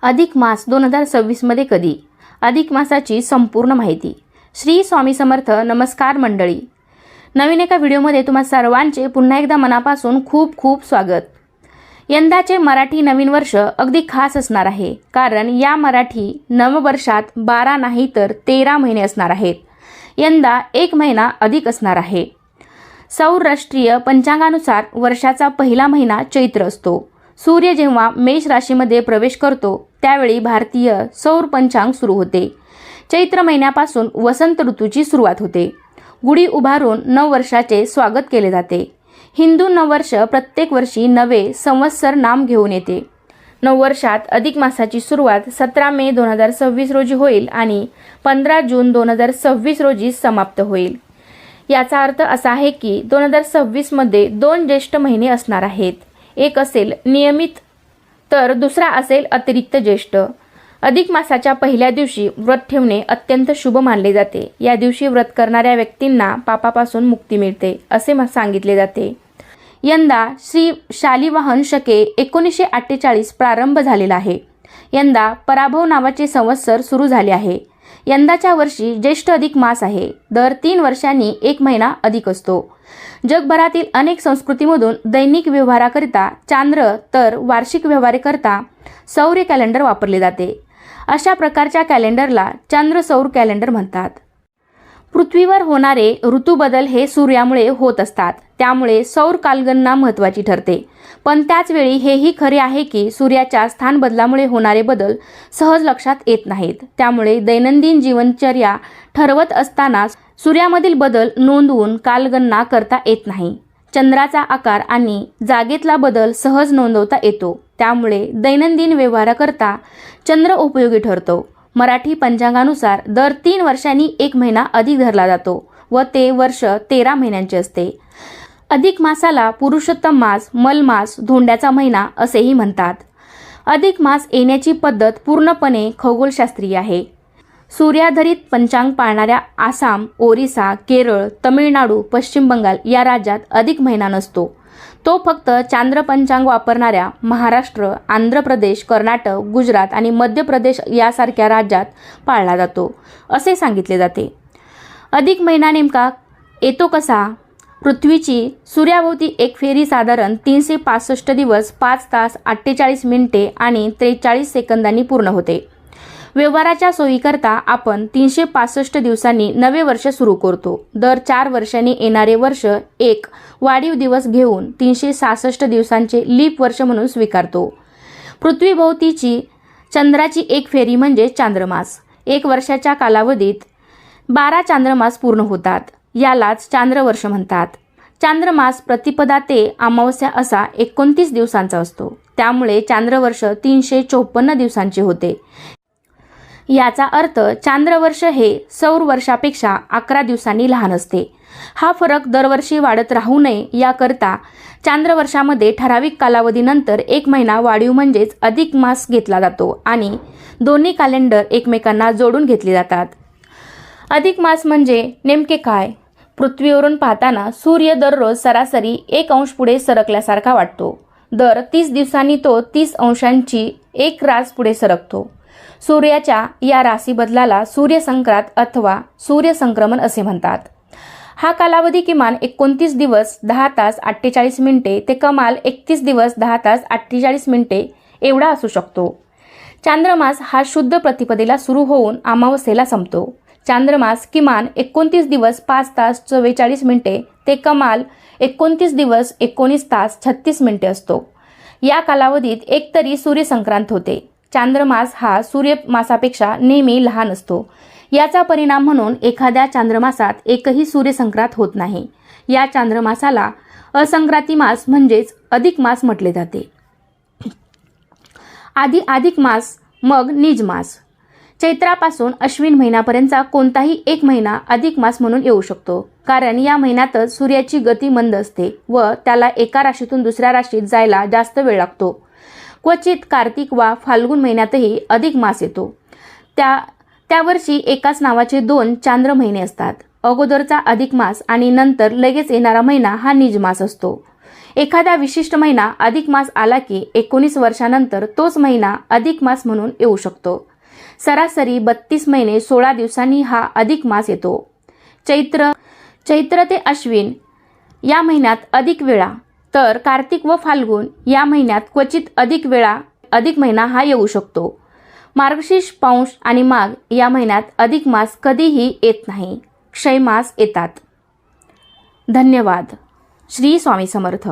अधिक मास 2026 मध्ये कधी? अधिक मासाची संपूर्ण माहिती. श्री स्वामी समर्थ. नमस्कार मंडळी. नवीन एका व्हिडिओमध्ये तुम्हा सर्वांचे पुन्हा एकदा मनापासून खूप खूप स्वागत. यंदाचे मराठी नवीन वर्ष अगदी खास असणार आहे, कारण या मराठी नववर्षात 12 नाही तर 13 महिने असणार आहेत. यंदा 1 महिना अधिक असणार आहे. सौरराष्ट्रीय पंचांगानुसार वर्षाचा पहिला महिना चैत्र असतो. सूर्य जेव्हा मेष राशीमध्ये प्रवेश करतो त्यावेळी भारतीय सौर पंचांग सुरू होते. चैत्र महिन्यापासून वसंत ऋतूची सुरुवात होते. गुढी उभारून नववर्षाचे स्वागत केले जाते. हिंदू नववर्ष प्रत्येक वर्षी नवे संवत्सर नाम घेऊन येते. नववर्षात अधिक मासाची सुरुवात 17 मे 2026 रोजी होईल आणि 15 जून 2026 रोजी समाप्त होईल. याचा अर्थ असा आहे की 2026 मध्ये 2 ज्येष्ठ महिने असणार आहेत. एक असेल नियमित तर दुसरा असेल अतिरिक्त ज्येष्ठ. अधिक मासाच्या पहिल्या दिवशी व्रत ठेवणे अत्यंत शुभ मानले जाते. या दिवशी व्रत करणाऱ्या व्यक्तींना पापापासून मुक्ती मिळते असे सांगितले जाते. यंदा श्री शालिवाहन शके 1948 प्रारंभ झालेला आहे. यंदा पराभव नावाचे संवत्सर सुरू झाले आहे. यंदाच्या वर्षी ज्येष्ठ अधिक मास आहे. दर 3 वर्षांनी 1 महिना अधिक असतो. जगभरातील अनेक संस्कृतीमधून दैनिक व्यवहाराकरिता चांद्र तर वार्षिक व्यवहाराकरिता सौर कॅलेंडर वापरले जाते. अशा प्रकारच्या कॅलेंडरला चंद्र सौर कॅलेंडर म्हणतात. पृथ्वीवर होणारे ऋतूबदल हे सूर्यामुळे होत असतात, त्यामुळे सौर कालगणना महत्त्वाची ठरते. पण त्याच वेळी हेही खरे आहे की सूर्याच्या स्थान बदलामुळे होणारे बदल सहज लक्षात येत नाहीत. त्यामुळे दैनंदिन जीवनचर्या ठरवत असताना सूर्यामधील बदल नोंदवून कालगणना करता येत नाही. चंद्राचा आकार आणि जागेतला बदल सहज नोंदवता येतो, त्यामुळे दैनंदिन व्यवहाराकरता चंद्र उपयोगी ठरतो. मराठी पंचांगानुसार दर 3 वर्षांनी 1 महिना अधिक धरला जातो व ते वर्ष 13 महिन्यांचे असते. अधिक मासाला पुरुषोत्तम मास, मलमास, धोंड्याचा महिना असेही म्हणतात. अधिक मास येण्याची पद्धत पूर्णपणे खगोलशास्त्रीय आहे. सूर्याधारित पंचांग पाळणाऱ्या आसाम, ओरिसा, केरळ, तमिळनाडू, पश्चिम बंगाल या राज्यात अधिक महिना नसतो. तो फक्त चांद्र पंचांग वापरणाऱ्या महाराष्ट्र, आंध्र प्रदेश, कर्नाटक, गुजरात आणि मध्य प्रदेश यासारख्या राज्यात पाळला जातो असे सांगितले जाते. अधिक महिना नेमका येतो कसा? पृथ्वीची सूर्याभोवती एक फेरी साधारण 365 दिवस 5 तास 48 मिनिटे आणि 43 सेकंदांनी पूर्ण होते. व्यवहाराच्या सोयीकरता आपण 365 दिवसांनी नवे वर्ष सुरू करतो. दर 4 वर्षांनी येणारे वर्ष एक वाढीव दिवस घेऊन 366 दिवसांचे लीप वर्ष म्हणून स्वीकारतो. पृथ्वीभोवतीची चंद्राची एक फेरी म्हणजे चांद्रमास. 1 वर्षाच्या कालावधीत 12 चांद्रमास पूर्ण होतात. यालाच चांद्रवर्ष म्हणतात. चांद्रमास प्रतिपदा ते अमावस्या असा 29 दिवसांचा असतो. त्यामुळे चांद्रवर्ष 354 दिवसांचे होते. याचा अर्थ चांद्रवर्ष हे सौर वर्षापेक्षा 11 दिवसांनी लहान असते. हा फरक दरवर्षी वाढत राहू नये याकरता चांद्रवर्षामध्ये ठराविक कालावधीनंतर 1 महिना वाढीव म्हणजेच अधिक मास घेतला जातो आणि दोन्ही कॅलेंडर एकमेकांना जोडून घेतले जातात. अधिक मास म्हणजे नेमके काय? पृथ्वीवरून पाहताना सूर्य दररोज सरासरी 1 अंश पुढे सरकल्यासारखा वाटतो. दर 30 दिवसांनी तो 30 अंशांची 1 रास पुढे सरकतो. सूर्याच्या या राशी बदलाला सूर्यसंक्रांत अथवा सूर्यसंक्रमण असे म्हणतात. हा कालावधी किमान 29 दिवस 10 तास 48 मिनिटे ते कमाल 31 दिवस 10 तास 48 मिनिटे एवढा असू शकतो. चांद्रमास हा शुद्ध प्रतिपदेला सुरू होऊन अमावस्येला संपतो. चांद्रमास किमान 29 दिवस 5 तास 44 मिनिटे ते कमाल 29 दिवस 19 तास 36 मिनिटे असतो. या कालावधीत एकतरी सूर्यसंक्रांत होते. चांद्रमास हा सूर्यमासापेक्षा नेहमी लहान असतो. याचा परिणाम म्हणून एखाद्या चांद्रमासात एकही सूर्यसंक्रांत होत नाही. या चांद्रमासाला असंक्रांती मास म्हणजेच अधिक मास म्हटले जाते. आधी अधिक मास, मग निज मास. चैत्रापासून अश्विन महिन्यापर्यंतचा कोणताही 1 महिना अधिक मास म्हणून येऊ शकतो, कारण या महिन्यातच सूर्याची गती मंद असते व त्याला एका राशीतून दुसऱ्या राशीत जायला जास्त वेळ लागतो. क्वचित कार्तिक वा फाल्गुन महिन्यातही अधिक मास येतो. त्यावर्षी एकाच नावाचे 2 चांद्र महिने असतात. अगोदरचा अधिक मास आणि नंतर लगेच येणारा महिना हा निज मास असतो. एखादा विशिष्ट महिना अधिक मास आला की 19 वर्षानंतर तोच महिना अधिक मास म्हणून येऊ शकतो. सरासरी 32 महिने 16 दिवसांनी हा अधिक मास येतो. चैत्र ते अश्विन या महिन्यात अधिक वेळा, तर कार्तिक व फाल्गुन या महिन्यात क्वचित अधिक वेळा अधिक महिना हा येऊ शकतो. मार्गशीर्ष, पौष आणि माघ या महिन्यात अधिक मास कधीही येत नाही. क्षय मास येतात. धन्यवाद. श्री स्वामी समर्थ.